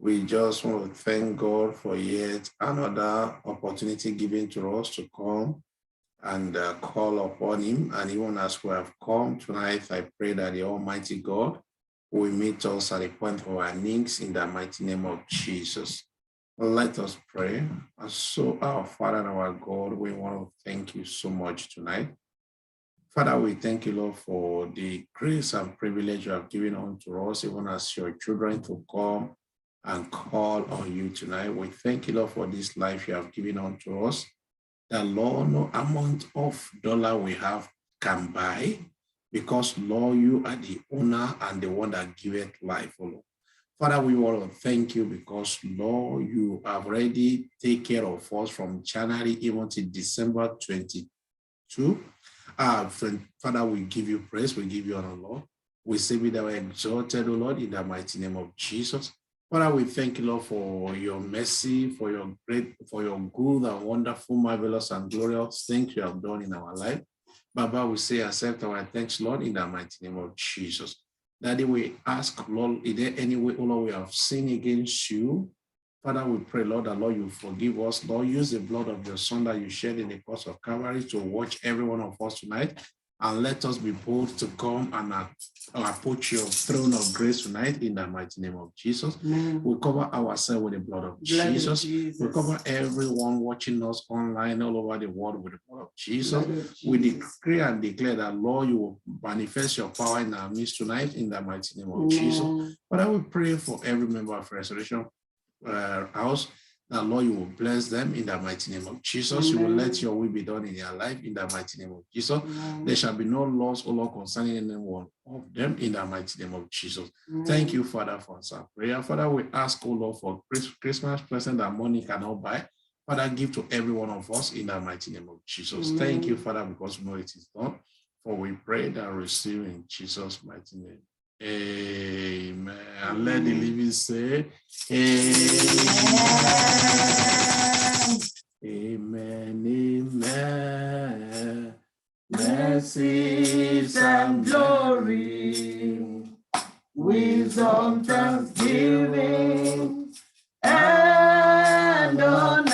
We just want to thank God for yet another opportunity given to us to come and call upon him. And even as we have come tonight, I pray that the Almighty God will meet us at the point of our needs in the mighty name of Jesus. Let us pray. And so, our Father and our God, we want to thank you so much tonight. Father, we thank you, Lord, for the grace and privilege you have given unto us, even as your children, to come and call on you tonight. We thank you, Lord, for this life you have given unto us. The Lord, no amount of dollar we have can buy, because, Lord, you are the owner and the one that giveth life, oh Lord. Father, we want to thank you because, Lord, you have already taken care of us from January even to December 22. Father, we give you praise, we give you honor, Lord. We say we that were exalted, O Lord, in the mighty name of Jesus. Father, we thank you, Lord, for your mercy, for your good and wonderful, marvelous and glorious things you have done in our life. Baba, we say accept our thanks, Lord, in the mighty name of Jesus. Daddy, we ask, Lord, is there any way, O Lord, we have sinned against you? Father, we pray, Lord, that, Lord, you forgive us. Lord, use the blood of your Son that you shed in the cross of Calvary to watch every one of us tonight. And let us be bold to come and approach your throne of grace tonight in the mighty name of Jesus. Amen. We cover ourselves with the blood of Jesus. We cover everyone watching us online all over the world with the blood of Jesus. We decree and declare that, Lord, you will manifest your power in our midst tonight in the mighty name of Jesus. But I will pray for every member of Restoration House, that, Lord, you will bless them in the mighty name of Jesus. Amen. You will let your will be done in their life in the mighty name of Jesus. Amen. There shall be no loss, O Lord, concerning any one of them in the mighty name of Jesus. Amen. Thank you, Father, for our prayer. Father, we ask, O Lord, for Christmas present that money cannot buy. Father, give to every one of us in the mighty name of Jesus. Amen. Thank you, Father, because we know it is done. For we pray that receive in Jesus' mighty name. Amen. And let the living say, Amen. Amen. Amen. Mercies and glory, wisdom, thanksgiving, and honor,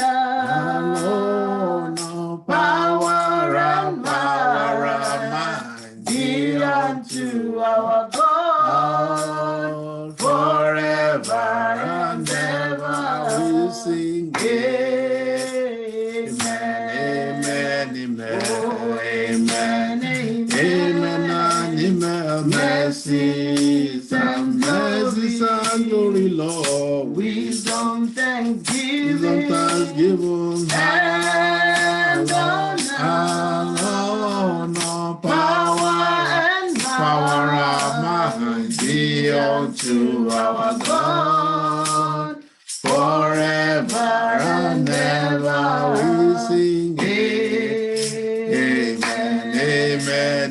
power and might be unto our God. Forever and ever we sing amen, amen, amen, oh, amen, amen, amen, and amen. Mercies and glory, Lord. Wisdom, thanksgiving, and honor, power and might be unto our God. Forever and ever we sing amen, amen,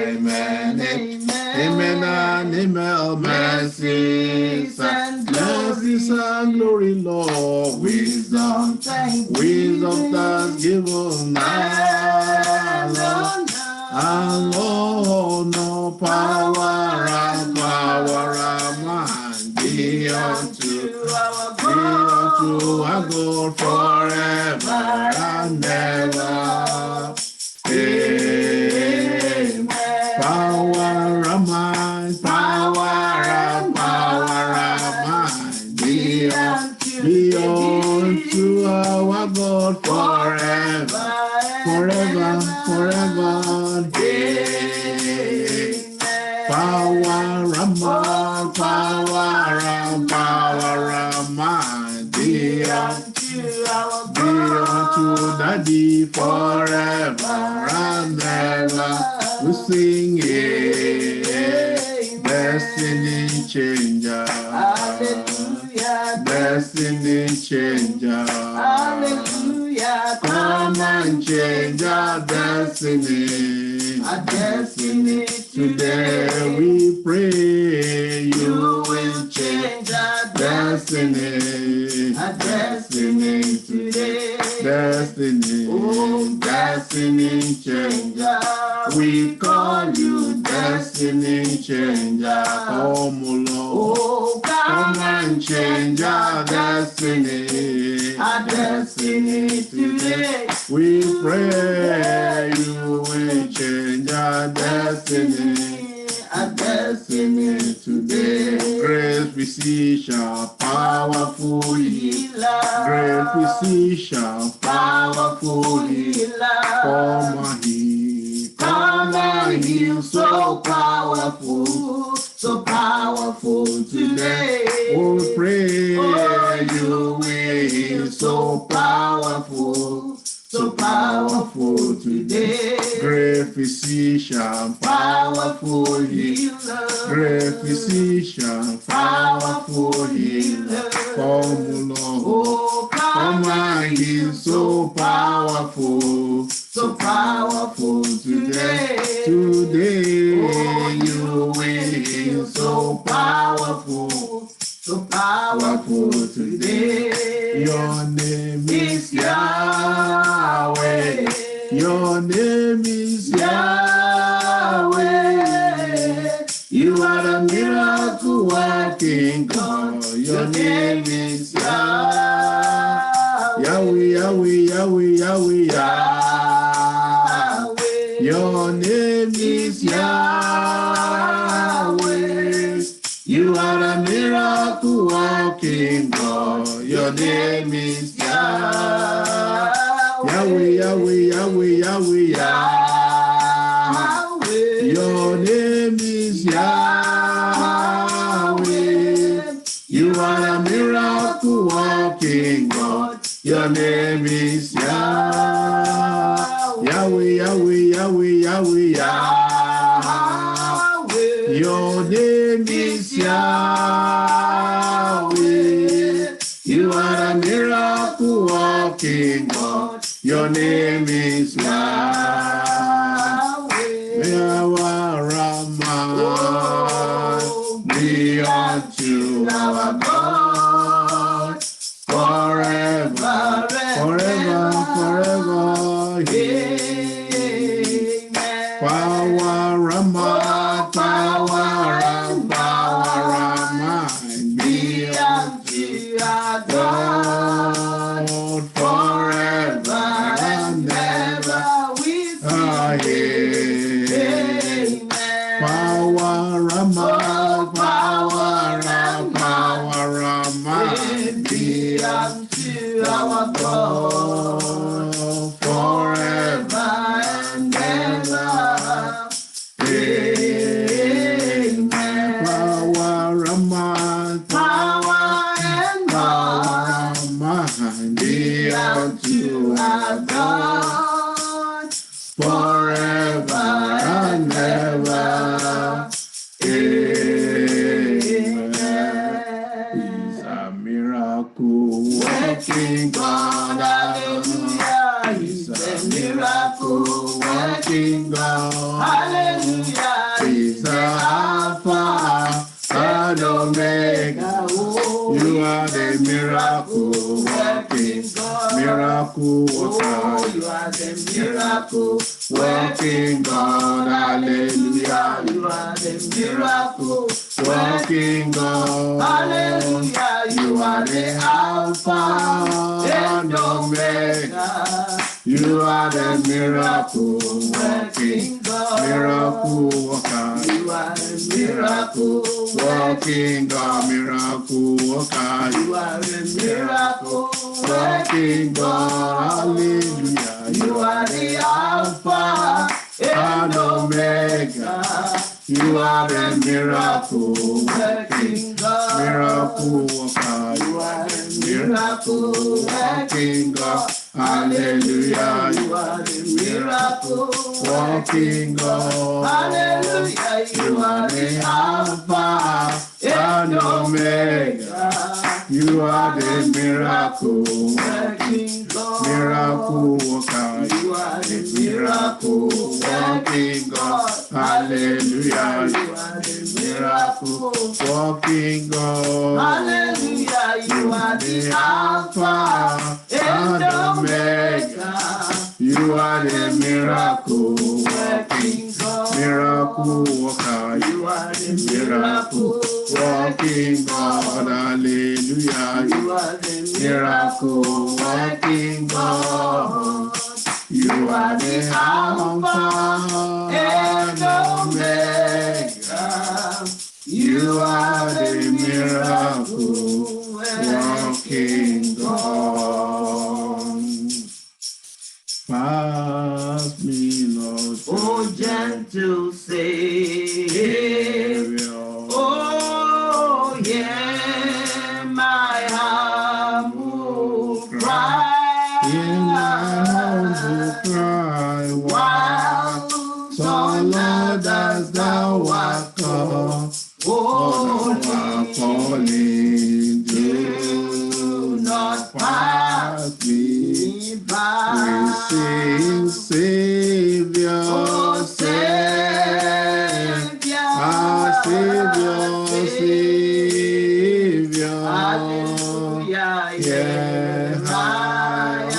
amen, amen, and amen. Mercies and glory, Lord. Wisdom, thanksgiving, and honor, power and might be unto our God forever and ever. Amen. Power and might be unto our God forever. Power and might be unto Daddy forever and ever. We sing destiny changer, hallelujah, destiny changer, hallelujah. Come and change our destiny. Our destiny today we pray you will change our destiny. Our destiny today, destiny, oh, destiny changer. We call you destiny. destiny changer. Come, Lord. Oh, Come and change our destiny. our destiny today. We pray you will change our destiny. Our destiny today. Great physician, powerful healer. Great physician, powerful healer. Come and heal. Come and heal, so powerful today. We pray you will heal, so powerful today. Great physician, powerful healer. Great physician, powerful healer. Come, Lord. Oh, Come and heal, so powerful today. Today, Oh, you will heal, so powerful today. Your name is Yahweh. Your name is Yahweh. You are the miracle working God. Your name is Yahweh. Yahweh, Yahweh, Yahweh, Yahweh, Yahweh. Your name is Yahweh. You are a miracle working God. Your name is Yahweh. Yahweh, Yahweh, Yahweh, Yahweh, Yahweh. Your name is Yahweh. You are a miracle working God. Your name is Yahweh. Yahweh, Yahweh, Yahweh, Yahweh, Yahweh. Your name is Yahweh. You are a miracle working God. Your name is Yahweh. Yahweh Rama. Be unto our God forever, forever, forever. Amen. Power Rama, power Rama, be unto our God forever and ever. We Amen. Power Rama, power Rama, be unto our God forever and ever. Amen. Power Rama, Power and Rama, be unto our God forever and ever. Amen. He's a miracle working God. Hallelujah. He's a miracle working God. Hallelujah. He's the Alpha and Omega. You are the miracle working God. Miracle worker. You are the miracle Working God, hallelujah. You are the miracle Working God, hallelujah. You are the Alpha and Omega. You are the miracle working, miracle worker. You are the miracle Working God, miracle worker. You are the miracle Working God, hallelujah. You are the Alpha and Omega. You are the miracle working, miracle worker. You are the Miracle working God. Hallelujah. You are the miracle Working God. Hallelujah. You are the Alpha and Omega. You are the miracle working, miracle worker. You are the Miracle working God. Hallelujah. You are the Miracle working God. Hallelujah. You are the Alpha and Omega. You You are the miracle working God. Miracle worker. You are the miracle working God. Hallelujah. You are the miracle working God. You are the Alpha and Omega. You are the miracle working God. Pass me not, Oh, gentle Savior. Oh, yeah, my humble cry. Hear my humble cry. While So Lord, as thou art come, holy, calling, do not pass me me by. We sing, Savior, Oh, Savior, Savior, Savior. Hallelujah, Yeah, my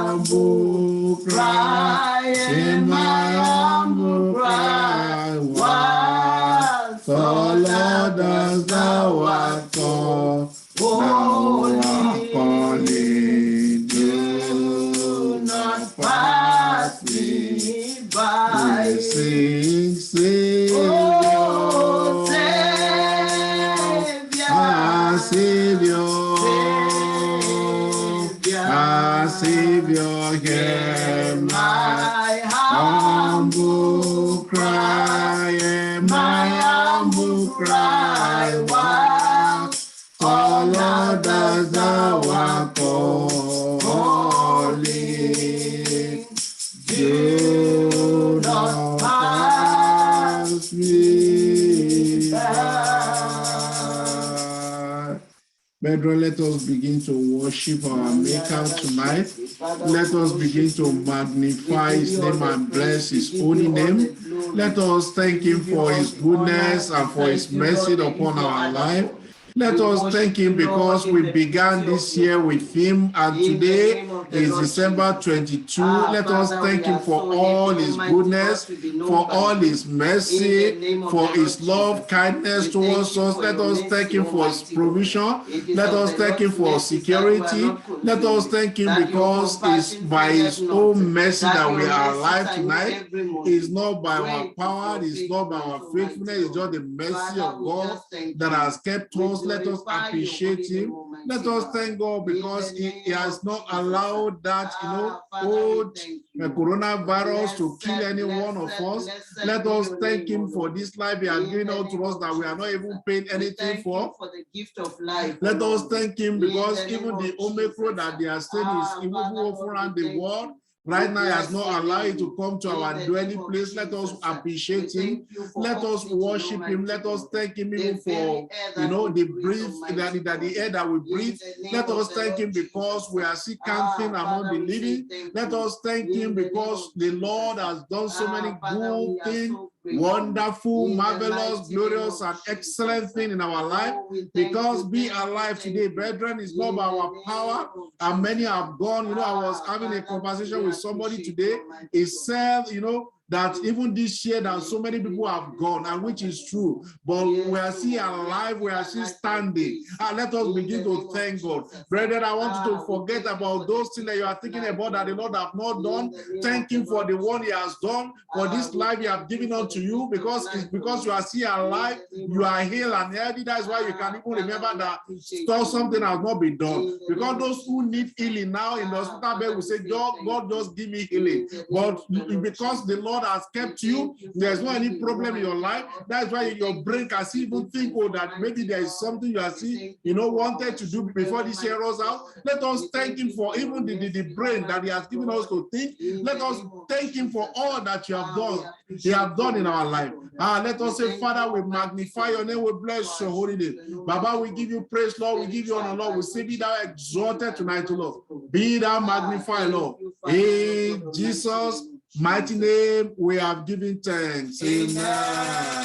humble cry, in my humble cry, while so Lord, as thou art come, thou art calling, do not pass me by. We sing, Savior, Oh, Savior, Savior, Savior, hear my humble cry, my humble cry. Why, oh Lord, as thou art calling, do not pass me by. Brethren, let us begin to worship our Maker tonight. Let us begin to magnify his name and bless his holy name. Let us thank him for his goodness and for his mercy upon our life. Let us thank him because we began this year with him, and today is December 22. Let us thank him for all his goodness, for all his mercy, for his love, kindness towards us. Let us thank him for his provision. Let us thank him for security. Let us thank him because it's by his own mercy that we are alive tonight. It's not by our power, it's not by our faithfulness, it's just the mercy of God that has kept us. Let us appreciate him. Let us thank God because he has not allowed that, old coronavirus to kill any one of us. Let us thank him for this life he has given out to us that we are not even paying anything for. Let us thank him because even the Omicron that they are saying is even around the world, right now, he has not allowed it to come to our dwelling place. Let us appreciate him. Let us worship him. Let us thank him even for, the breath, the air that we breathe. Let us thank him because we are still counting among the living. Let us thank him because the Lord has done so many good things, wonderful, marvelous, glorious, and excellent thing in our life. Because being alive today, brethren, is not by our power, and many have gone. I was having a conversation with somebody today. He said, that even this year that so many people have gone, and which is true, but we are still alive, we are still standing. And let us begin to thank God. Brethren, I want you to forget about those things that you are thinking about that the Lord have not done. Thank him for the one he has done, for this life he has given unto you, because it's because you are still alive, you are healed and healthy. That's why you can even remember that something has not been done. Because those who need healing now in the hospital bed will say, God just give me healing. But because the Lord has kept you, there's no any problem in your life. That's why your brain can see even think, that maybe there is something you are seeing, wanted to do before this year rolls out. Let us thank him for even the brain that he has given us to think. Let us thank him for all that you have done. He has done in our life. Let us say, Father, we magnify your name, we bless your holy name. Baba, we give you praise, Lord. We give you honor, Lord. We say, be thou exalted tonight, Lord. Be thou magnified, Lord. In Jesus' mighty name, we have given thanks. Amen.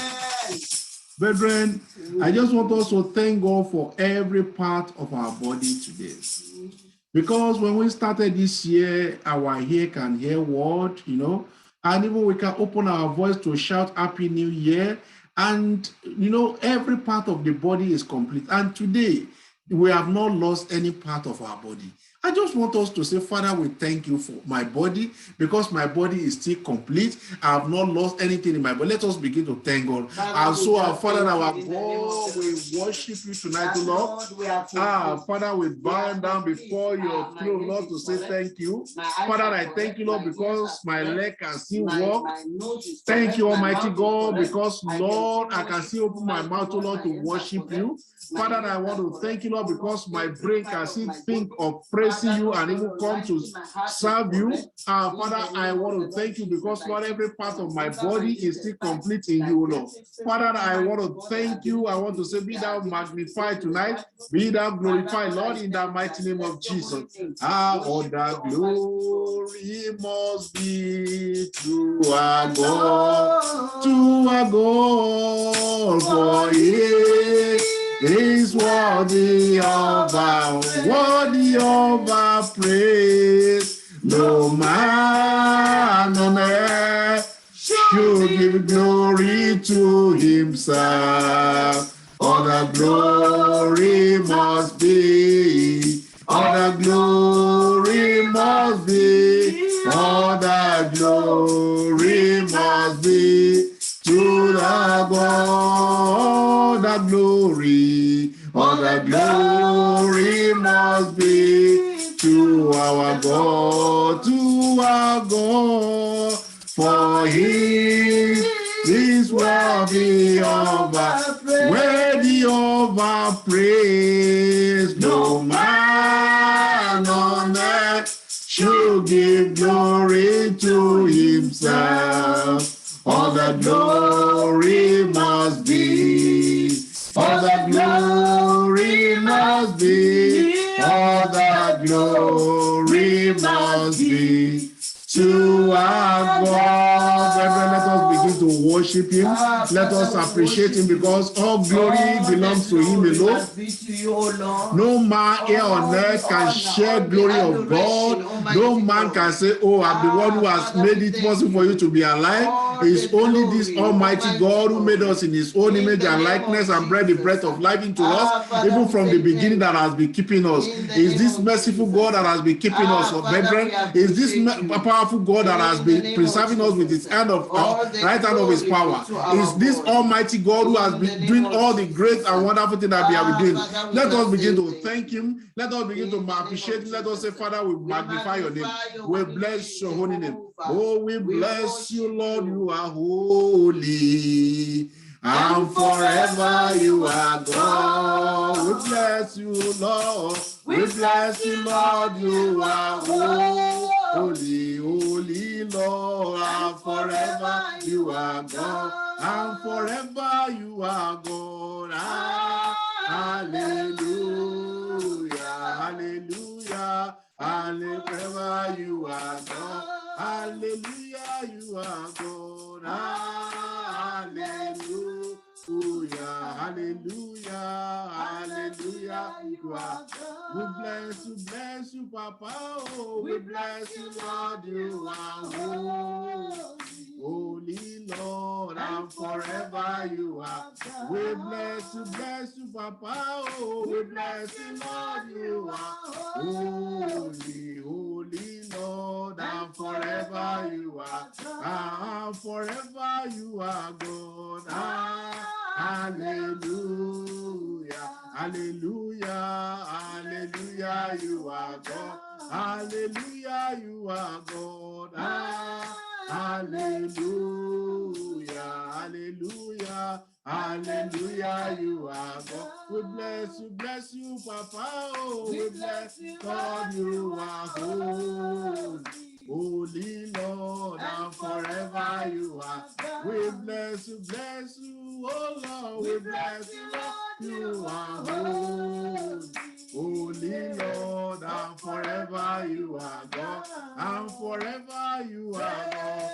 Brethren, I just want us to thank God for every part of our body today. Because when we started this year, our ear can hear word, and even we can open our voice to shout Happy New Year. And, every part of the body is complete. And today, we have not lost any part of our body. I just want us to say, Father, we thank you for my body because my body is still complete. I have not lost anything in my body. Let us begin to thank God. And so, our Father and our God, we worship you tonight, Lord. Father, we bow down before your throne, Lord, to say thank you. Father, I thank you, Lord, because my leg can still walk. Thank you, Almighty God, because, Lord, I can still open my mouth, Lord, to worship you. Father, I want to thank you, Lord, because my brain can still think of praising you and even come to serve you. Father, I want to thank you because, Lord, every part of my body is still complete in you, Lord. Father, I want to thank you. I want to say, be thou magnified tonight, be thou glorified, Lord, in the mighty name of Jesus. All the glory must be to our God, for He is worthy of our praise. No man on earth should give glory to himself. All the glory must be, all the glory must be, all the glory must be to the God. The glory, all the glory must be to our God, for He is worthy of our praise. No man on earth should give glory to himself. All the glory must be, all the glory must be, all the glory must be to our God. Brethren, let us begin to worship him. Let us appreciate him because all glory belongs to him alone. No man here on earth can share glory of God. No man can say, oh, I'm the one who has made it possible for you to be alive. It's only this Almighty God who made us in his own image and likeness and breathed the breath of life into us, even from the beginning, that has been keeping us. Is this merciful God that has been keeping us, brethren? Is this powerful God that has been preserving us with his right hand of his power? Is this Almighty God who has been doing all the great and wonderful things that we have been doing? Let us begin to thank him. Let us begin to appreciate him. Let us say, Father, we magnify your name. We bless your holy name. Oh, we bless you, Lord. You are holy. And forever you are God. We bless you, Lord. We bless you, Lord. You are holy, holy, Lord. And forever you are God. And forever you are God. Hallelujah, hallelujah, hallelujah. Forever you are God. Hallelujah, you are God. Hallelujah, hallelujah, hallelujah, you are God. We bless you, Papa. Oh, we bless you, Lord. You are holy, Lord, and forever you are. We bless you, Papa. Oh, we bless you, Lord. You are holy, holy, Lord, and forever you are. And forever you are God. Hallelujah, hallelujah, hallelujah, you are God. Hallelujah, you are God. Hallelujah, hallelujah, hallelujah, you are God. We bless you, Papa. Oh, we bless you, God, you are holy. Holy Lord, and forever you are. We bless you, oh Lord. We bless you, Lord. You are holy. Holy Lord, and forever you are God. And forever you are God.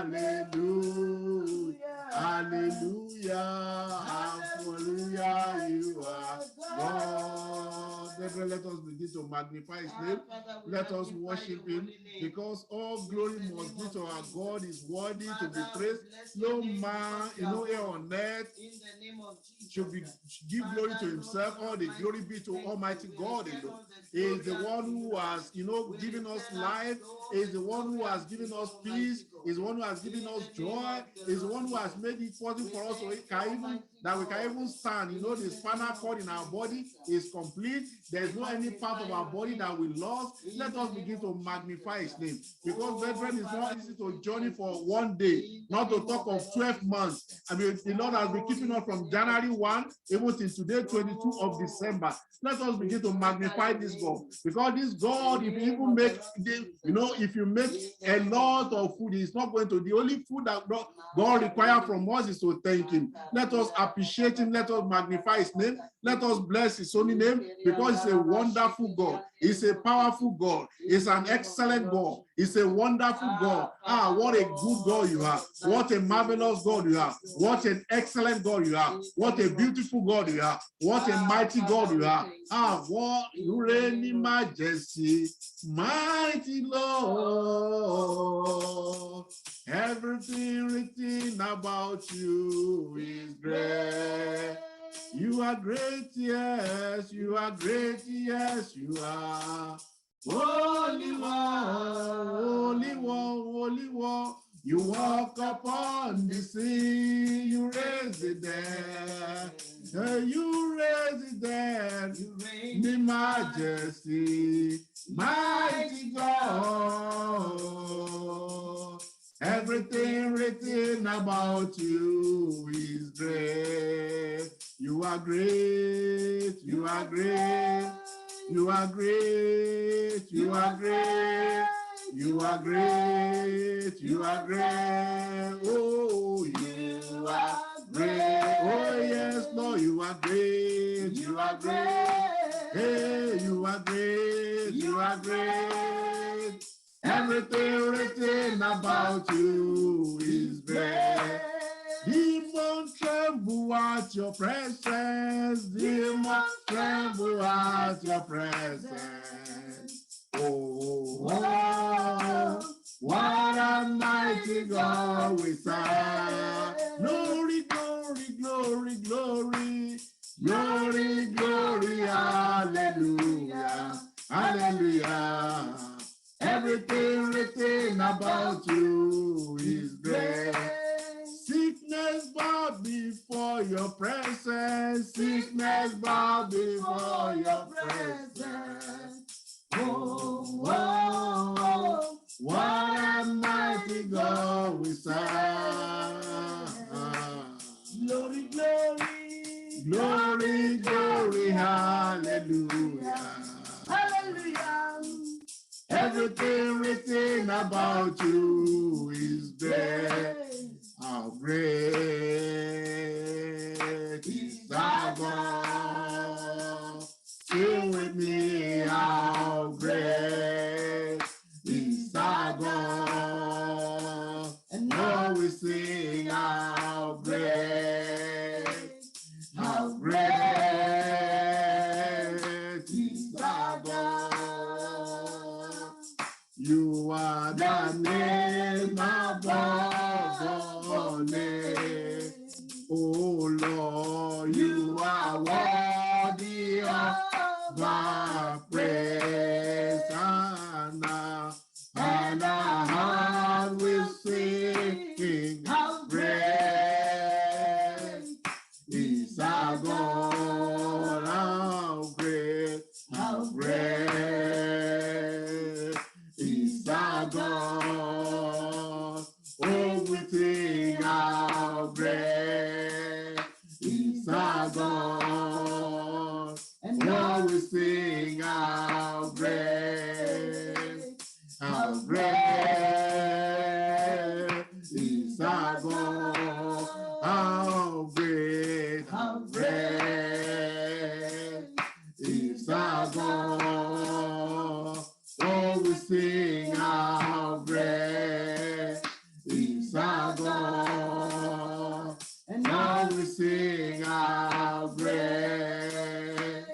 Hallelujah. Hallelujah. Hallelujah. You are God. brethren, let us begin to magnify his name. Let us worship him, because all glory must be to our God. Is worthy to be praised. No man, here on earth should give glory to himself. All the glory be to Almighty God alone. He is the one who has, given us life. He is the one who has given us peace. He is the one who has given us joy. He is the one who has made it possible for us that we can even stand. The spinal cord in our body is complete. There is no any part of our body that we lost. Let us begin to magnify his name, because brethren, it's not easy to journey for one day, not to talk of 12 months. I mean, the Lord has been keeping us from January 1 even till today, 22 of December. Let us begin to magnify this God, because this God, if you even make if you make a lot of food, it's not going to. The only food that God requires from us is to thank him. Let us appreciate him. Let us magnify his name. Let us bless his holy name, because he's a wonderful God. He's a powerful God. He's an excellent God. He's a wonderful God. What a good God you are. What a marvelous God you are. What an excellent God you are. What a beautiful God you are. What a mighty God you are. What you reign in majesty, mighty Lord. Everything written about you is great. You are great, yes. You are great, yes, you are. Holy One, Holy One, Holy One. You walk upon the sea, you raise the dead. You raise the dead, you reign in majesty, mighty God. Everything written about you is great. You are great, you are great, you are great, you are great, you are great, you are great. Oh, you are great. Oh, yes, Lord, you are great, you are great. Hey, you are great, you are great. Everything written about you is great. Demons tremble at your presence. Demons tremble at your presence. Oh, what a mighty God we serve. Glory, glory, glory, glory. Glory, glory, hallelujah, hallelujah. Everything written about you is great. Sickness bow before your presence. Sickness bow before your presence. Oh, oh, oh, what a mighty God we serve. Glory, glory, glory, glory, hallelujah, hallelujah. Everything written about you is great. How great is our God? Sing with me, how great is our God? And now we sing, how great is our God? You are the name above all names. Oh Lord, you are worthy of our praise. And our heart will sing, how great is our God, how great is our God. Oh, we sing, how great is our God. And now we sing, how great is our God. How great is our God. Oh, we sing, how great is our God. And now we sing, how great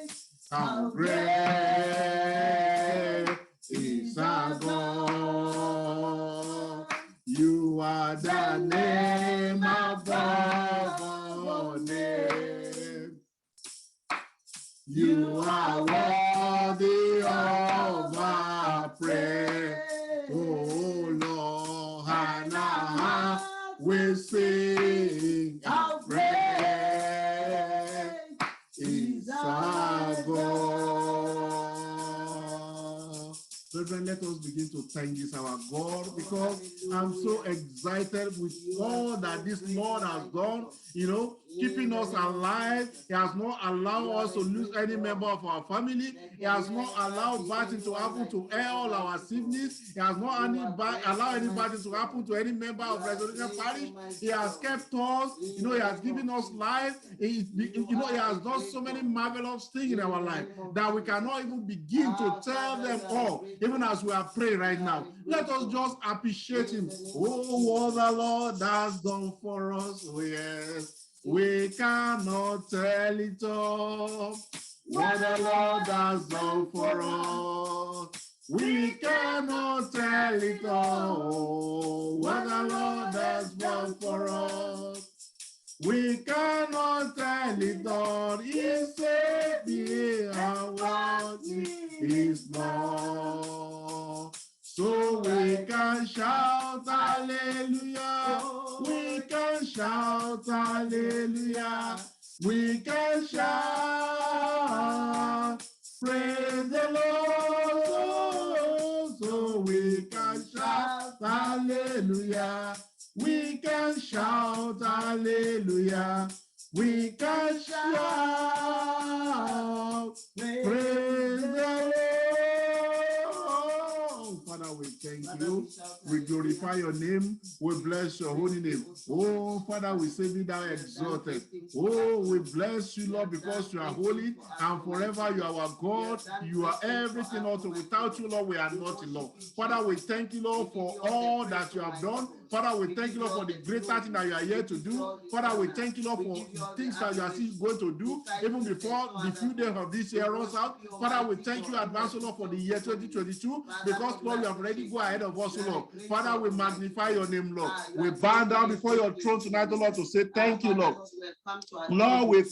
You are worthy of our praise. Oh Lord, Hannah, we sing our praise. Is our God. Brethren, let us begin to thank this our God, because I'm so excited with all that this Lord has done, keeping us alive. He has not allowed us to lose any member of our family. He has not allowed bad things to happen to all our siblings. He has not allowed any bad things to happen to any member of Resurrection Parish. He has kept us, he has given us life. He has done so many marvelous things in our life that we cannot even begin to tell them all, even as we are praying right now. Let us just appreciate him. Oh, what the Lord has done for us. Oh, yes. We cannot tell it all. What the Lord has done for us. We cannot tell it all. What the Lord has done for us. We cannot tell it all. He said, "Be our what is more." So we can shout hallelujah. We can shout hallelujah. We can shout, praise the Lord. So we can shout hallelujah. We can shout hallelujah. We can shout, praise the Lord. Father, we thank you. We glorify your name. We bless your holy name. Oh, Father, we say be thou exalted. Oh, we bless you, Lord, because you are holy and forever you are our God. You are everything. Also, without you, Lord, we are nothing, Lord. Father, we thank you, Lord, for all that you have done. Father, we thank you, Lord, for the greater thing that you are here to do. Father, we thank you, Lord, for things that you are still going to do, even before the few days of this year runs out. Father, we thank you, advance, Lord, for the year 2022, because, Lord, you have already gone ahead of us, Lord. Father, we magnify your name, Lord. We bow down before your throne tonight, Lord, to say thank you, Lord. Lord, we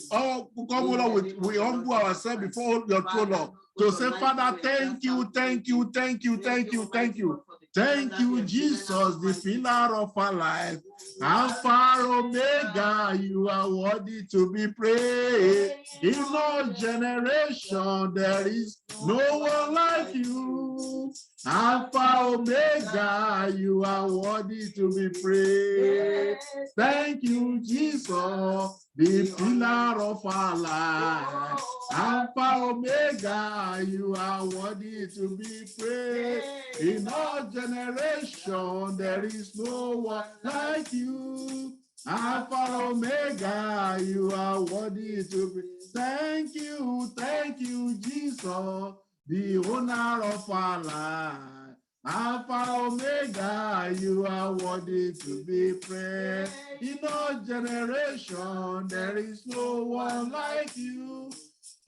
humble ourselves before your throne, Lord, to say, Father, thank you, thank you, thank you, thank you, thank you. Thank you, Jesus, the pillar of our life. Alpha, Omega, you are worthy to be praised. In all generation, there is no one like you. Alpha, Omega, you are worthy to be praised. Thank you, Jesus, the pillar of our life. Alpha, Omega, you are worthy to be praised. In all generation, there is no one like you. Alpha, Omega, you are worthy to be. Thank you, Jesus, the owner of our life. Alpha, Omega, you are worthy to be praised. In all generation, there is no one like you.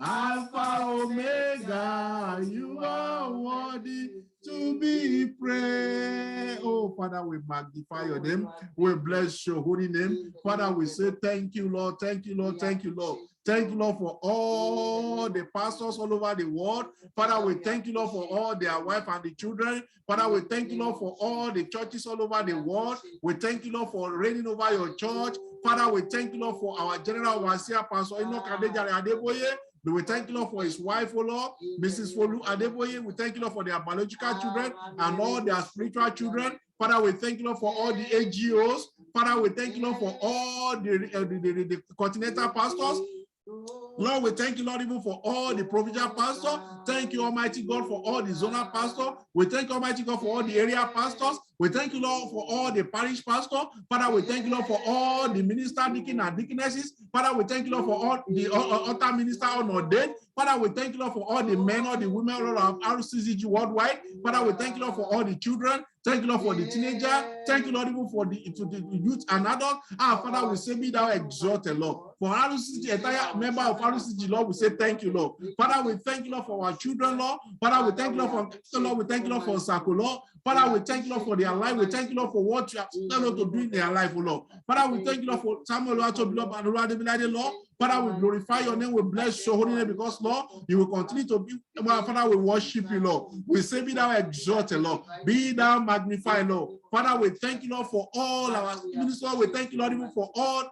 Alpha, Omega, you are worthy to be praised. Oh, Father, we magnify your name. We bless your holy name. Father, we say thank you, Lord. Thank you, Lord. Thank you, Lord. Thank you, Lord, for all the pastors all over the world. Father, we thank you, Lord, for all their wife and the children. Father, we thank you, Lord, for all the churches all over the world. We thank you, Lord, for reigning over your church. Father, we thank you, Lord, for our general overseer, Pastor Enoch Adeboye. We thank you, Lord, for his wife, oh Lord, Mrs. Folu Adeboye. We thank you, Lord, for their biological children and all their spiritual children. Father, we thank you, Lord, for all the AGOs. Father, we thank you, Lord, for all the continental pastors. Lord, we thank you, Lord, even for all the provincial pastors. Thank you, Almighty God, for all the zonal pastors. We thank you, Almighty God, for all the area pastors. We thank you, Lord, for all the parish pastors. Father, we thank you, Lord, for all the minister, deacon, and deaconesses. Father, we thank you, Lord, for all the altar minister unordained. Father, we thank you, Lord, for all the men, all the women, all of RCCG worldwide. Father, we thank you, Lord, for all the children. Thank you, Lord, for the teenager. Thank you, Lord, even for the youth and adult. Father, we say, be thou exalted, Lord. For RCCG, entire member of RCCG, Lord, we say thank you, Lord. Father, we thank you, Lord, for our children, Lord. Father, we thank you, Lord, for Lord. We thank you, Lord, for Sako, Lord. Father, we thank you, Lord, for the their life. We thank you, Lord, for what you have started to do in their life, oh Lord. Father, we thank you, Lord, for Samuel, Lord, Father, we glorify your name, we bless your holy name because, Lord, you will continue to be, Father, we worship you, Lord. We say, be thou exalted, Lord. Be thou magnified, Lord. Father, we thank you, Lord, for all our ministers. We thank you, Lord, even for all,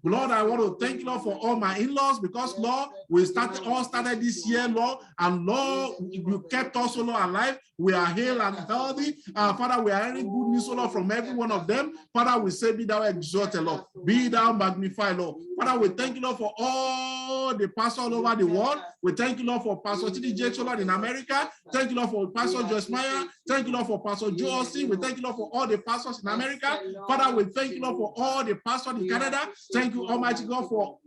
Lord, I want to thank you, Lord, for all my in-laws because, Lord, we started this year, Lord, and Lord, you kept us, Lord, alive. We are healed and healthy. Father, we are hearing good news, Lord, from every one of them. Father, we say, be thou exalted, Lord. Be thou magnified, Lord. Father, we thank you, Lord, for all the pastors all over the world. We thank you, Lord, for Pastor T.D. Jakes, Lord, in America. Thank you, Lord, for Pastor Joyce Meyer. Thank you, Lord, for Pastor Joe Austin. We thank you, Lord, for all the pastors in America. Father, we thank you, Lord, for all the pastors in Canada. Thank you, Almighty God, for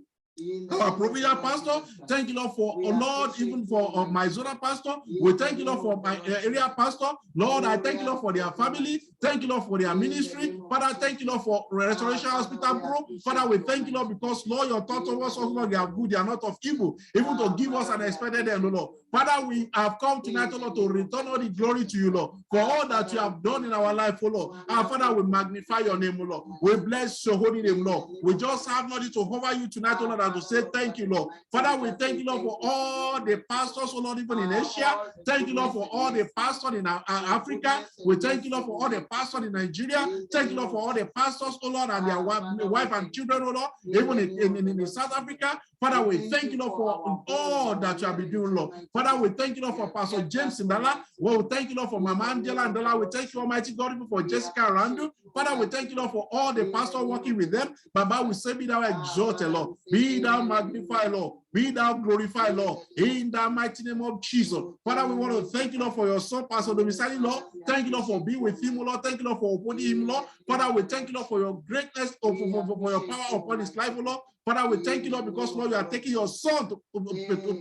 our provincial pastor. Thank you, Lord, for Lord, even for my zona pastor. We thank you, Lord, for my area pastor. Lord, I thank you, Lord, for their family. Thank you, Lord, for their ministry. Father, thank you, Lord, for Restoration Hospital, bro. Father, we thank you, Lord, because, Lord, your thoughts of us, Lord, they are good, they are not of evil, even to give us an expected end, Lord. Father, we have come tonight, Lord, to return all the glory to you, Lord, for all that you have done in our life, oh Lord. And Father, we magnify your name, oh Lord. We bless your holy name, Lord. We just have nothing to hover you tonight, oh Lord, and to say thank you, Lord. Father, we thank you, Lord, for all the pastors, oh Lord, even in Asia. Thank you, Lord, for all the pastors in Africa. We thank you, Lord, for all the pastors in Nigeria. Thank you, Lord, for all the pastors, oh Lord, and their wife and children, oh Lord, even in South Africa. Father, we thank you, Lord, for all that you have been doing, Lord. Father, we thank you, Lord, for Pastor James Ndala. Well, we thank you, Lord, for Mama Angela Ndala. We thank you, Almighty God, even for Jessica Randu. Father, we thank you, Lord, for all the pastors working with them. Baba, we say, be thou exalted, Lord. Be thou magnified, Lord. Be thou glorified, Lord. In the mighty name of Jesus. Father, we want to thank you, Lord, for your son, Pastor Domisani, Lord. Thank you, Lord, for being with him, Lord. Thank you, Lord, for upholding him, Lord. Father, we thank you, Lord, for your greatness, for your power upon his life, Lord. Father, we thank you, Lord, because, Lord, you are taking your son to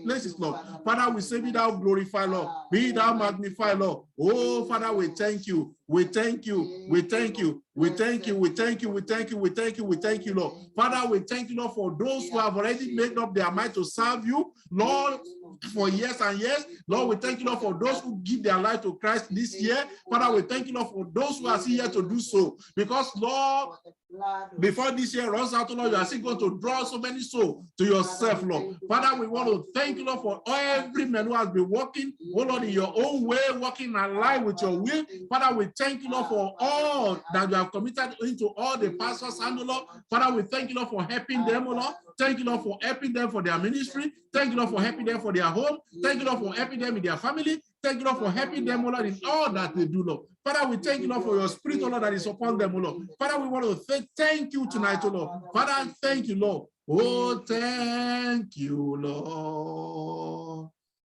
places, Lord. Father, we say, be thou glorified, Lord. Be thou magnified, Lord. Oh, Father, we thank you. We thank you. We thank you. We thank you. We thank you. We thank you. We thank you. We thank you, Lord. Father, we thank you, Lord, for those who have already made up their mind to serve you, Lord, for years and years. Lord, we thank you, Lord, for those who give their life to Christ this year. Father, we thank you, Lord, for those who are still here to do so. Because, Lord, before this year runs out, Lord, you are still going to draw so many souls to yourself, Lord. Father, we want to thank you, Lord, for every man who has been walking, oh Lord, in your own way, walking alive with your will. Father, we thank you, Lord, for all that you have committed into all the pastors and, Lord. Father, we thank you, Lord, for helping them, oh Lord. Thank you, Lord, for helping them for their ministry. Thank you, Lord, for helping them for their home. Thank you, Lord, for helping them in their family. Thank you, Lord, for helping them, oh Lord, in all that they do, Lord. Father, we thank you, Lord, for your spirit, oh Lord, that is upon them, oh Lord. Father, we want to say thank you tonight, oh Lord. Father, thank you, Lord. Oh, thank you, Lord.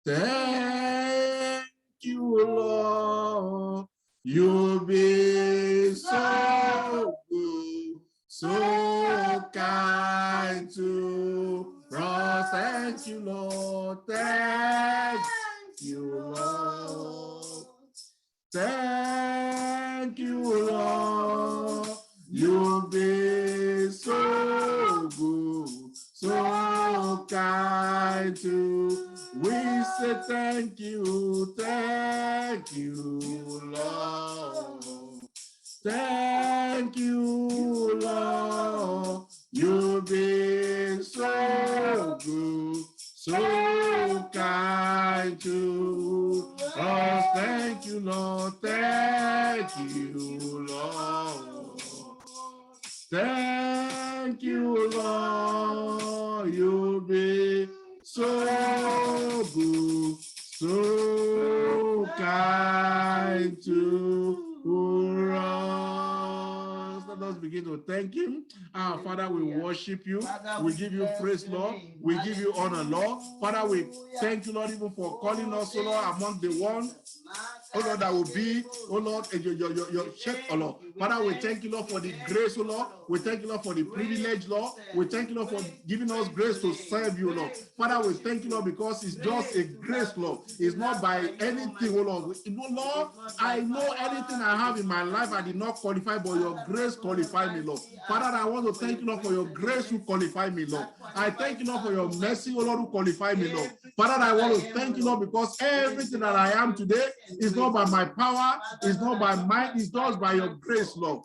Thank you, Lord. You've been so good, so kind to us. Thank you, Lord. Thank you, Lord. Thank you, Lord. You've been so good, so kind to. We say thank you, Lord. Thank you, Lord. You've been so good, so kind to us. Thank you, Lord. Thank you, Lord. Thank you, Lord. You've been so good, so kind to us. Let us begin to thank him. Our Father, we worship you. We give you praise, Lord. We give you honor, Lord. Father, we thank you, Lord, even for calling us, oh Lord, among the ones, oh Lord, that will be, oh Lord, your church, oh Lord. Father, we thank you, Lord, for the grace, oh Lord. We thank you, Lord, for the privilege, Lord. We thank you, Lord, for giving us grace to serve you, Lord. Father, we thank you, Lord, because it's just a grace, Lord. It's not by anything, oh Lord. Lord, I know anything I have in my life I did not qualify, but your grace qualified me, Lord. Father, I want to thank you, Lord, for your grace who qualified me, Lord. I thank you, Lord, for your mercy, oh Lord, who qualified me, Lord. Father, I want to thank you, Lord, because everything that I am today is not not by my power, it's not by might, it's just by your grace, Lord.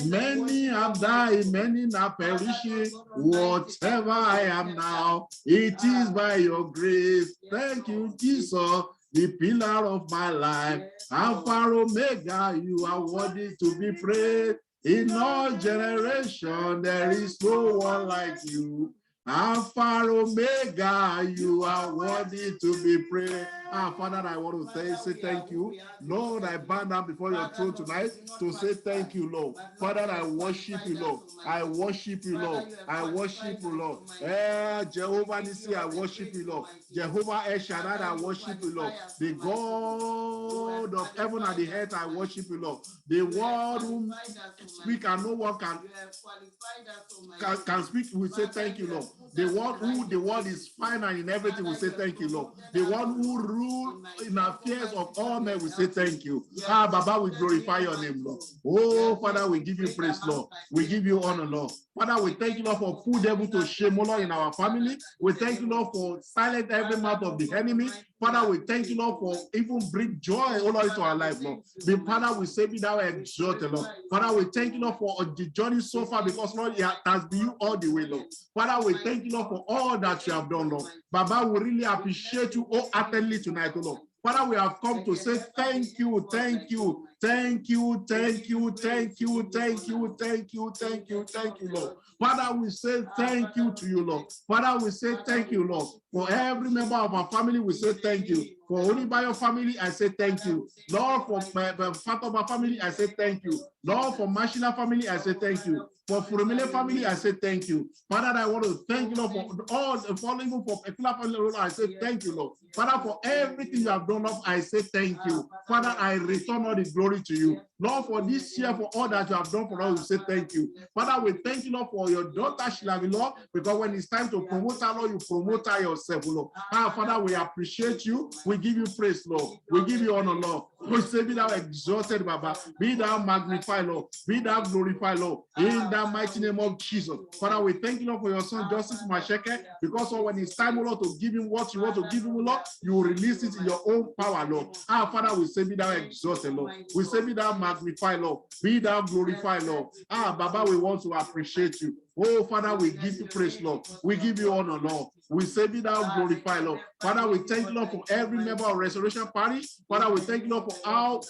Many have died, many are perishing. Whatever I am now, it is by your grace. Thank you, Jesus, the pillar of my life. Alpha Omega, you are worthy to be praised. In all generation, there is no one like you. Alpha Omega, you are worthy to be praised. Father, I want to say thank you. Lord, I bow down before your throne tonight to say thank you, Lord. Father, I worship you, Lord. I worship you, Lord. I worship you, Lord. Jehovah Nissi, I worship you, Lord. Jehovah El Shaddai, I worship you, Lord. The God of heaven and the earth, I worship you, Lord. The word who speak and no one can speak, we say thank you, Lord. The one who the world is final in everything, we say thank you, Lord. The one who rule in affairs of all men, we say thank you. Baba, we glorify your name, Lord. Oh, Father, we give you praise, Lord. We give you honor, Lord. Father, we thank you, Lord, for putting devil to shame, Lord, in our family. We thank you, Lord, for silent every mouth of the enemy. Father, we thank you, Lord, for even bring joy, oh Lord, into our life, Lord. The Father, we say, be thou exalted, Lord. Father, we thank you, Lord, for the journey so far, because, Lord, it has been you all the way, Lord. Father, we thank you, Lord, for all that you have done, Lord. Baba, we really appreciate you wholeheartedly tonight, oh Lord. Father, we have come to say thank you, thank you, thank you, thank you, thank you, thank you, thank you, thank you, thank you, Lord. Father, we say thank you to you, Lord. Father, we say thank you, Lord. For every member of our family, we say thank you. For Onibayo family, I say thank you. Lord, for my part of our family, I say thank you. Lord, for Mashina family, I say thank you. For Furumile family, I say thank you. Father, I want to thank you, Lord, for all the following, for Ekula family, I say thank you, Lord. Father, for everything you have done, Lord, I say thank you. Father, I return all the glory to you. Lord, for this year, for all that you have done for us, we say thank you. Father, we thank you, Lord, for your daughter, Shilavi, Lord, because when it's time to promote her, Lord, you promote her yourself, Lord. Father, we appreciate you. We give you praise, Lord. We give you honor, Lord. We say, be thou exalted, Baba. Be thou magnified, Lord. Be thou glorified, Lord. In the mighty name of Jesus. Father, we thank you, Lord, for your son, Justice Masheke, because Lord, when it's time, Lord, to give him what you want to give him, Lord, you will release it in your own power, Lord. Father, we say, be thou exalted, Lord. We say, be thou magnified, Lord. Be thou glorified, Lord. Baba, we want to appreciate you. Oh, Father, we give you praise, Lord. We give you honor, Lord. We say, be thou glorified, Lord. Father, we thank you, Lord, for every member of Restoration Party. Father, we thank you, Lord, for how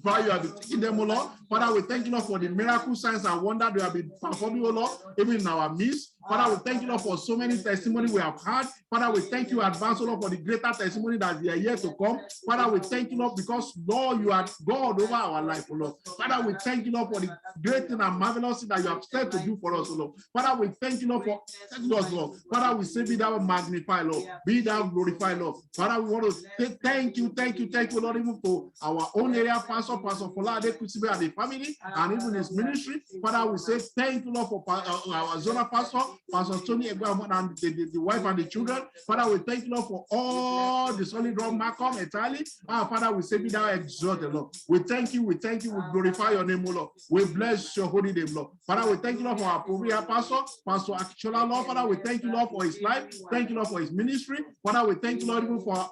Father, you have been taking them, O Lord. Father, we thank you, Lord, for the miracle signs and wonder they have been performing, O Lord, even in our midst. Father, we thank you, Lord, for so many testimonies we have had. Father, we thank you in advance, O Lord, for the greater testimony that they are yet to come. Father, we thank you, Lord, because, Lord, you are God over our life, O Lord. Father, we thank you, Lord, for the great thing and marvelous thing that you have said to do for us, O Lord. Father, we thank you, Lord, for thanking us, Lord. Father, we say, be thou magnified, Lord. Be thou glorified, Lord. Father, we want to say thank you, Lord, even for our own area pastor, Pastor Folade Kusibe and the family, and even his ministry. Father, we say thank you, Lord, for our Zona pastor, Pastor Tony Egwa, and the wife and the children. Father, we thank you, Lord, for all the solid rock Malcolm entirely. Father, we say be thou exalted, Lord. We thank you, we glorify your name, O Lord. We bless your holy name, Lord. Father, we thank you, Lord, for our provincial pastor, Pastor Akichola, Lord. Father, we thank you, Lord, for his life. Thank you, Lord, for his ministry. Father, we thank you, Lord, even for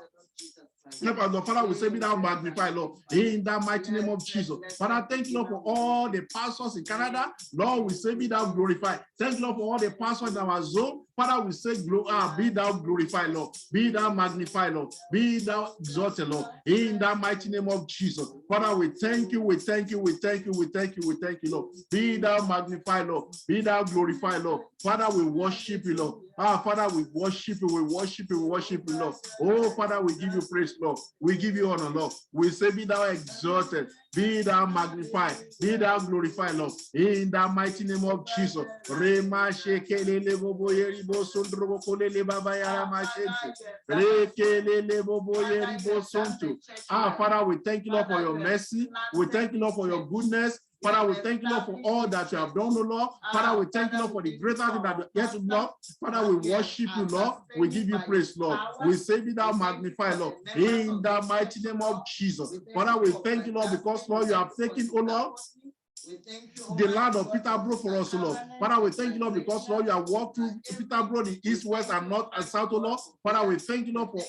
Father, we say be thou magnified, Lord, in the mighty name of Jesus. Father, thank you, Lord, for all the pastors in Canada. Lord, we say be thou glorified. Thank you, Lord, for all the pastors in our zone. Father, we say be thou glorified, Lord. Be thou magnified, Lord. Be thou exalted, Lord, in the mighty name of Jesus. Father, we thank you, we thank you, we thank you, we thank you, we thank you, Lord. Be thou magnified, Lord. Be thou glorified, Lord. Father, we worship you, Lord. Father, we worship you, we worship you, we worship you, Lord. Oh, Father, we give you praise, Lord. We give you honor, Lord. We say, be thou exalted, be thou magnified, be thou glorified, Lord. In the mighty name of Jesus. Father, we thank you, Lord, for your mercy. We thank you, Lord, for your goodness. Father, we thank you, Lord, for all that you have done, O Lord. Father, we thank you, Lord, for the greater thing that you yet to do, Lord. Father, we worship you, Lord. We give you praise, Lord. We say, be thou magnified, Lord, in the mighty name of Jesus. Father, we thank you, Lord, because, Lord, you have taken, O Lord, the land of Peterborough for us, O Lord. Father, we thank you, Lord, because, Lord, you have walked through Peterborough, the east, west, and north and south, O Lord. Father, we thank you, Lord, for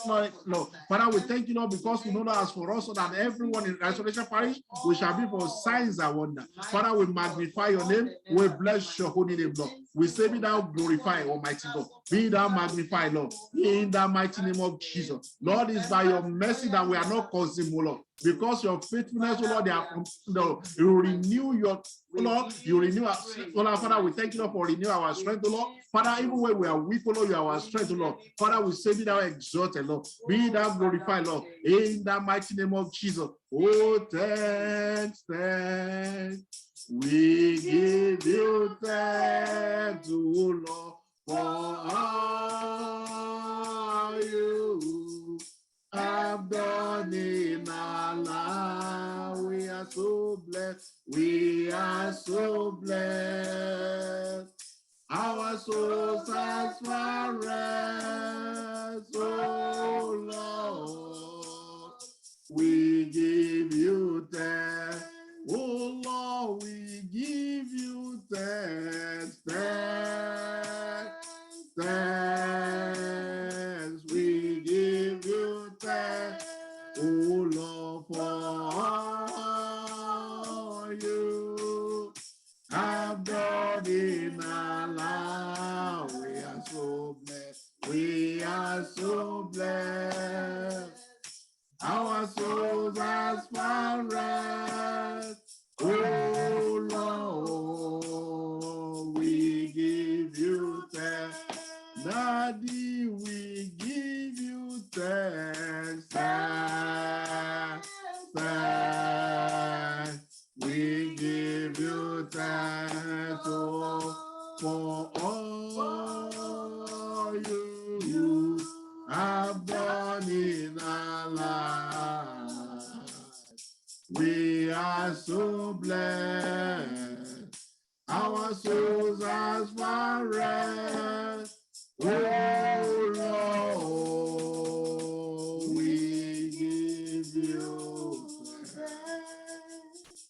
Lord. Father, we thank you, Lord, because we know that as for us, so that everyone in Restoration Parish, we shall be for signs and wonder. Father, we magnify your name. We bless your holy name, Lord. We say, be thou glorified, Almighty God. Be thou magnified, Lord. In the mighty name of Jesus. Lord, it's by your mercy that we are not consumed, Lord. Because your faithfulness, Lord, they are, you renew your, Lord, you renew our strength. Lord, Father, we thank you, Lord, for renewing our strength, Lord. Father, even when we are weak, Lord, you are our strength, Lord. Father, we say, be thou exalted, Lord. Be thou glorified, Lord. In the mighty name of Jesus. Oh, thanks, thanks. We give you thanks, oh Lord, for all you have done in our life. We are so blessed. We are so blessed. Our souls has found rest, oh Lord. We give you thanks, oh Lord. We give you thanks, thanks, thanks. We give you thanks, oh Lord, for all you have done in our life. We are so blessed. We are so blessed. Our souls has found rest. Oh Lord, we give you thanks. Daddy, we give you thanks. Thanks, thanks. We give you thanks, oh, for all you have done in our lives. We are so blessed. Our souls has found rest. Oh Lord, we give you thanks.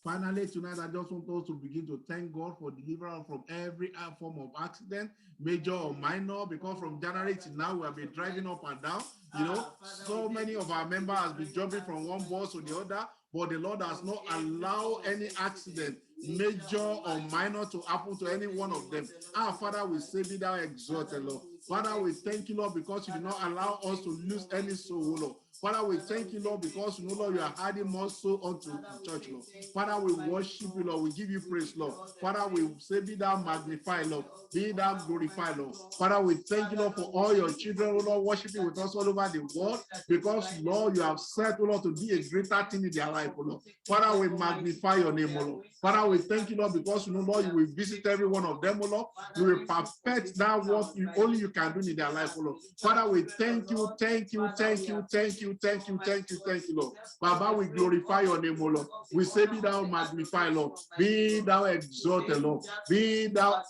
Finally, tonight, I just want us to begin to thank God for delivering from every form of accident, major or minor, because from January to now, we have been driving up and down. You know, so many of our members have been jumping from one bus to the other, but the Lord has not allowed any accident, major or minor, to happen to any one of them. Our Father, we say, be thou exalted, Lord. Father, we thank you, Lord, because you did not allow us to lose any soul, Lord. Father, we thank you, Lord, because you know, Lord, you are adding more soul unto the church, Lord. Father, we worship you, Lord. We give you praise, Lord. Father, we say, be thou magnified, Lord. Be thou glorified, Lord. Father, we thank you, Lord, for all your children, oh Lord, worshiping with us all over the world, because, Lord, you have said, oh Lord, to be a greater thing in their life, oh Lord. Father, we magnify your name, oh Lord. Father, we thank you, Lord, because, you know, Lord, you will visit every one of them, oh Lord. You will perfect that what only you can do in their life, oh Lord. Father, we thank you, thank you, thank you, thank you, thank you, thank you, thank you, Lord. Baba, we glorify your name, oh Lord. We say, be thou magnified, Lord. Be thou exalted, Lord. Be thou,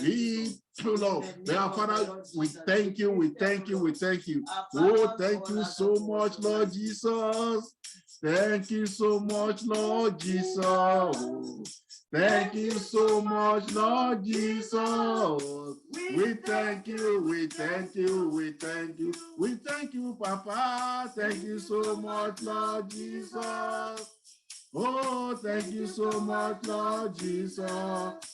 be true, Lord. Now, Father, we thank you, we thank you, we thank you. Oh, thank you so much, Lord Jesus. Thank you so much, Lord Jesus. Thank you so much, Lord Jesus. We thank you, we thank you, we thank you. We thank you, Papa. Thank you so much, Lord Jesus. Oh, thank you so much, Lord Jesus.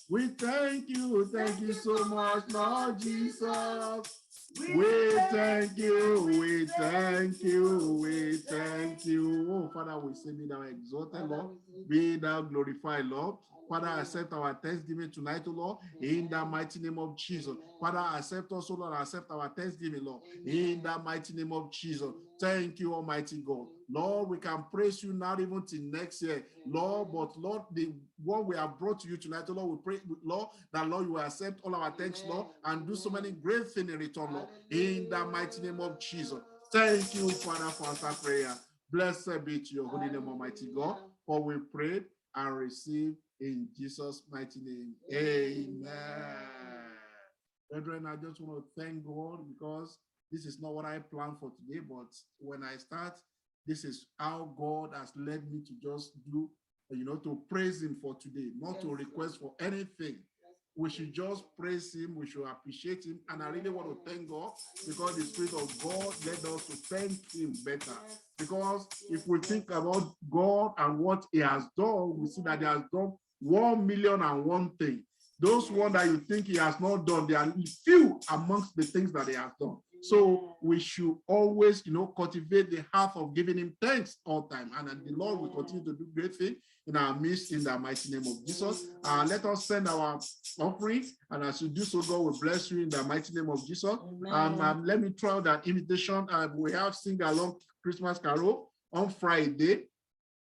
We thank you so much, Lord Jesus. We thank you, we thank you, we thank you. Oh, Father, we say, be thou exalted, Lord. Be thou glorified, Lord. Father, accept our thanksgiving tonight, oh Lord, in the mighty name of Jesus. Father, accept us, oh Lord, accept our thanksgiving, Lord, in the mighty name of Jesus. Thank you, Almighty God. Lord, we can praise you now even till next year, Lord, but Lord, the what we have brought to you tonight, oh Lord, we pray, Lord, that Lord, you will accept all our thanks, Lord, and do so many great things in return, Lord, in the mighty name of Jesus. Thank you, Father, for answer prayer. Blessed be to your holy name, Almighty God, for we prayed and received in Jesus' mighty name. Amen. Brethren, I just want to thank God because this is not what I planned for today, but when I start, this is how God has led me to just do, to praise him for today, not to request for anything. we should just praise him, we should appreciate him. And I really want to thank God because the Spirit of God led us to thank him better. Because if we think about God and what he has done, we see that he has done 1,000,001 things. Those ones that you think he has not done, they are few amongst the things that he has done. So we should always, cultivate the heart of giving him thanks all time. And the Lord will continue to do great things in our midst in the mighty name of Jesus. Let us send our offering, and as you do so, God will bless you in the mighty name of Jesus. Let me throw that invitation. We have sing along Christmas carol on Friday.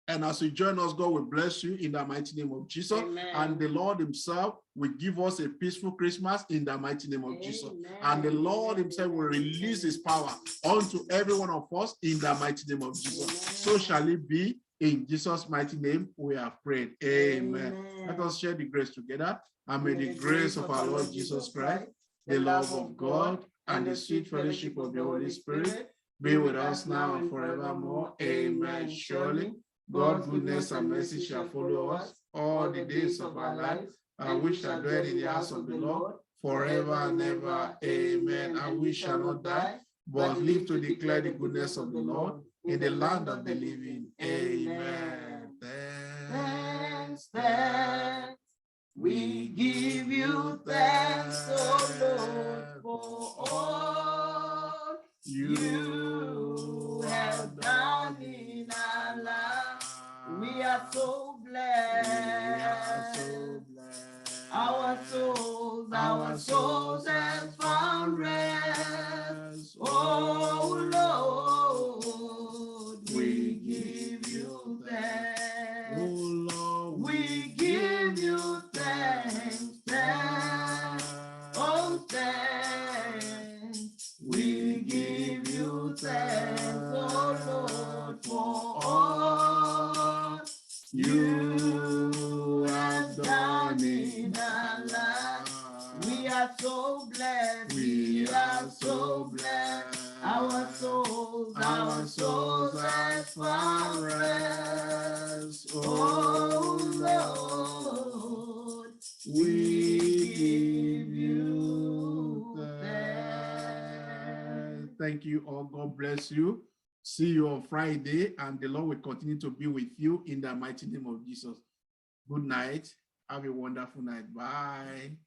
And as you join us, God will bless you in the mighty name of Jesus. Amen. And the Lord himself will give us a peaceful Christmas in the mighty name of Amen. Jesus. And the Lord himself will release his power unto every one of us in the mighty name of Jesus. Amen. So shall it be. In Jesus' mighty name, we have prayed. Amen. Amen. Let us share the grace together. And may the grace of our Lord Jesus Christ, the love of God, and the sweet fellowship of the Holy Spirit be with us now and forevermore. Amen. Surely, God's goodness and mercy shall follow us all the days of our lives, and we shall dwell in the house of the Lord forever and ever. Amen. And we shall not die, but live to declare the goodness of the Lord in the land of the living. Amen. Thanks, thanks. We give you thanks, O Lord, for all you have done in our lives. We are so blessed. Our souls have found rest. Oh Lord, we give you thanks. Oh Lord, we give you thanks. Thanks. Oh, thanks. We give you thanks, oh Lord, for all you have done in our lives. We are so blessed. We are so blessed. Our souls have found rest. Oh Lord, we give you thanks. Thank you all. God bless you. See you on Friday, and the Lord will continue to be with you in the mighty name of Jesus. Good night. Have a wonderful night. Bye.